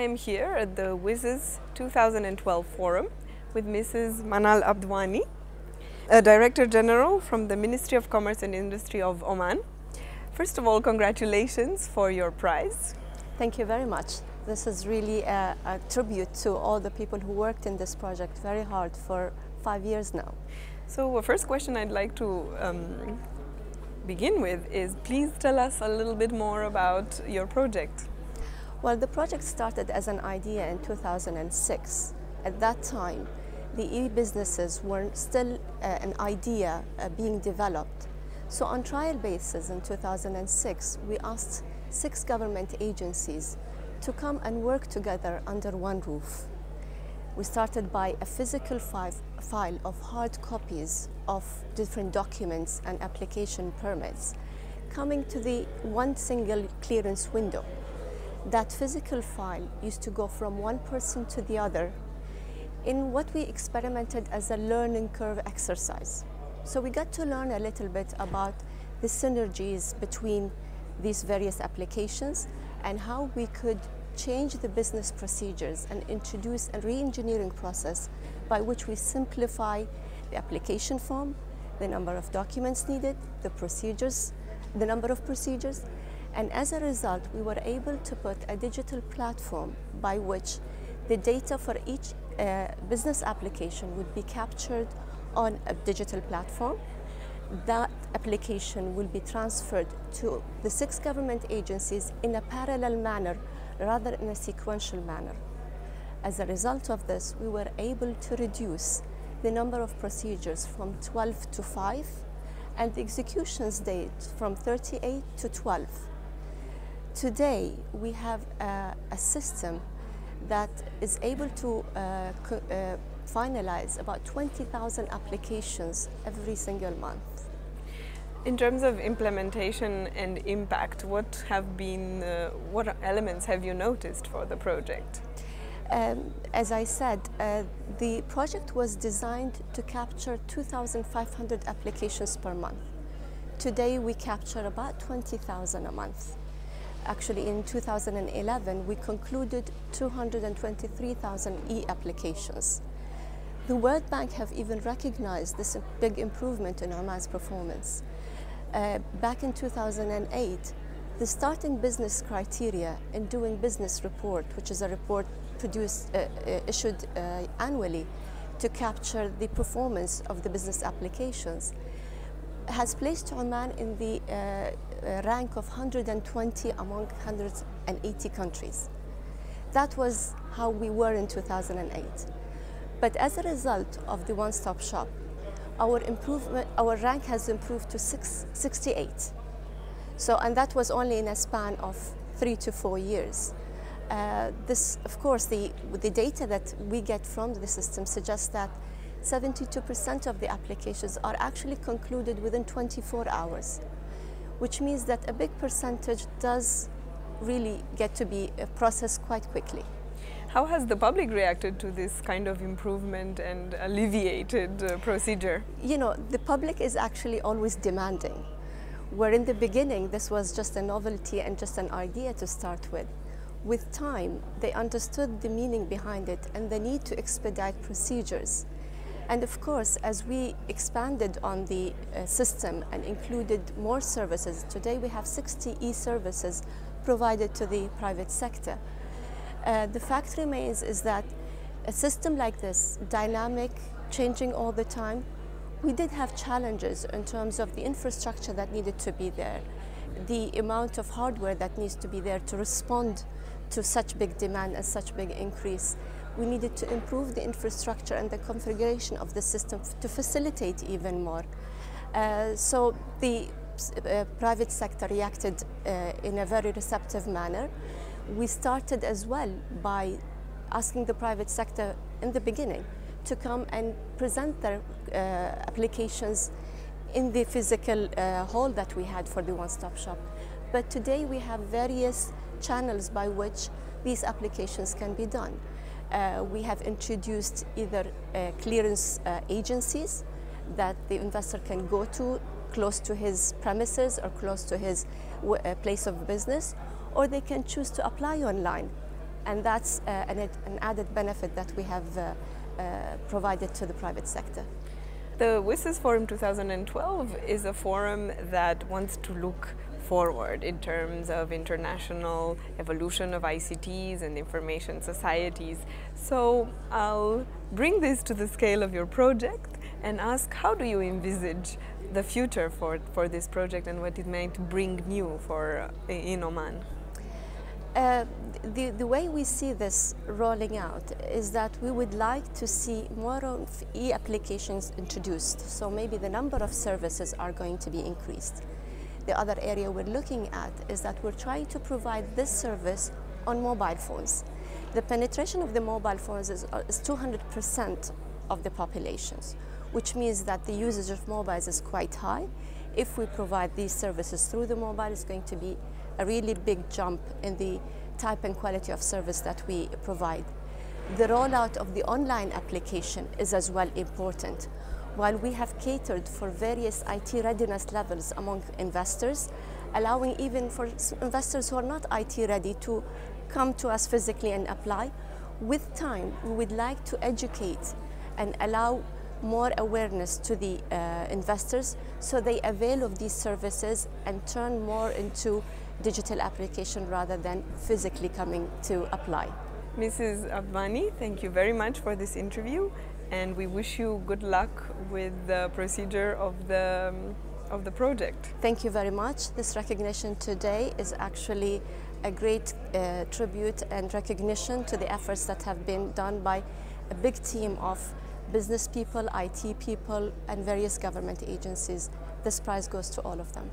am here at the WSIS 2012 forum with Mrs. Manal Abdwani, a Director General from the Ministry of Commerce and Industry of Oman. First of all, congratulations for your prize. Thank you very much. This is really a tribute to all the people who worked in this project very hard for 5 years now. So the first question I'd like to begin with is, please tell us a little bit more about your project. Well, the project started as an idea in 2006. At that time, the e-businesses were still an idea being developed. So on trial basis in 2006, we asked 6 government agencies to come and work together under one roof. We started by a physical file of hard copies of different documents and application permits, coming to the one single clearance window. That physical file used to go from one person to the other in what we experimented as a learning curve exercise. So we got to learn a little bit about the synergies between these various applications and how we could change the business procedures and introduce a re-engineering process by which we simplify the application form, the number of documents needed, the procedures, the number of procedures, and as a result, we were able to put a digital platform by which the data for each business application would be captured on a digital platform. That application will be transferred to the 6 government agencies in a parallel manner rather in a sequential manner. As a result of this, we were able to reduce the number of procedures from 12 to 5 and the executions date from 38 to 12. Today, we have a system that is able to finalize about 20,000 applications every single month. In terms of implementation and impact, what elements have you noticed for the project? As I said, the project was designed to capture 2,500 applications per month. Today, we capture about 20,000 a month. Actually, in 2011, we concluded 223,000 e-applications. The World Bank have even recognized this big improvement in Oman's performance. Back in 2008, the starting business criteria in doing business report, which is a report issued annually to capture the performance of the business applications, has placed Oman in the rank of 120 among 180 countries. That was how we were in 2008. But as a result of the one-stop shop, our rank has improved to 68. And that was only in a span of 3 to 4 years. This, of course, the data that we get from the system suggests that 72% of the applications are actually concluded within 24 hours, which means that a big percentage does really get to be processed quite quickly. How has the public reacted to this kind of improvement and alleviated procedure? You know, the public is actually always demanding. Where in the beginning this was just a novelty and just an idea to start with. With time, they understood the meaning behind it and the need to expedite procedures. And of course, as we expanded on the system and included more services, today we have 60 e-services provided to the private sector. The fact remains is that a system like this, dynamic, changing all the time, we did have challenges in terms of the infrastructure that needed to be there, the amount of hardware that needs to be there to respond to such big demand and such big increase. We needed to improve the infrastructure and the configuration of the system to facilitate even more. So the private sector reacted in a very receptive manner. We started as well by asking the private sector in the beginning to come and present their applications in the physical hall that we had for the one-stop shop. But today we have various channels by which these applications can be done. We have introduced either clearance agencies that the investor can go to close to his premises or close to his place of business, or they can choose to apply online And that's an added benefit that we have provided to the private sector. The WSIS Forum 2012 is a forum that wants to look forward in terms of international evolution of ICTs and information societies. So I'll bring this to the scale of your project and ask, how do you envisage the future for this project and what it might bring new in Oman? The way we see this rolling out is that we would like to see more of e-applications introduced. So maybe the number of services are going to be increased. The other area we're looking at is that we're trying to provide this service on mobile phones. The penetration of the mobile phones is 200% of the populations, which means that the usage of mobiles is quite high. If we provide these services through the mobile, it's going to be a really big jump in the type and quality of service that we provide. The rollout of the online application is as well important. While we have catered for various IT readiness levels among investors, allowing even for investors who are not IT ready to come to us physically and apply, with time we would like to educate and allow more awareness to the investors so they avail of these services and turn more into digital application rather than physically coming to apply. Mrs. Abdwani, thank you very much for this interview, and we wish you good luck with the procedure of the project. Thank you very much. This recognition today is actually a great tribute and recognition to the efforts that have been done by a big team of business people, IT people, and various government agencies. This prize goes to all of them.